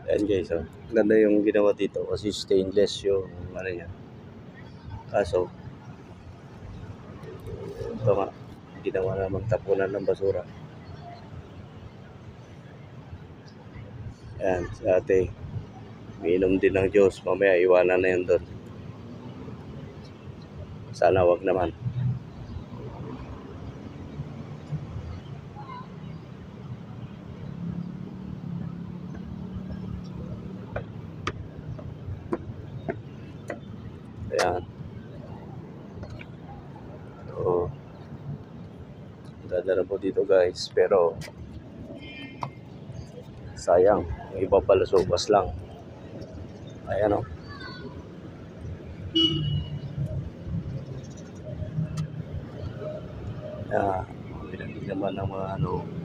Ayan guys, oh. Ganda yung ginawa dito kasi stainless yung ano niya. Kaso, ito nga, ginawa namang tapunan ng basura. Ayan, si ate. Umiinom din ng Diyos. Mamaya iwanan na yun doon. Sana wag naman. Ayan. So, dadala po dito guys. Pero, sayang. Yung iba pala subas lang. Ayan o. Hindi naman ng mga ano.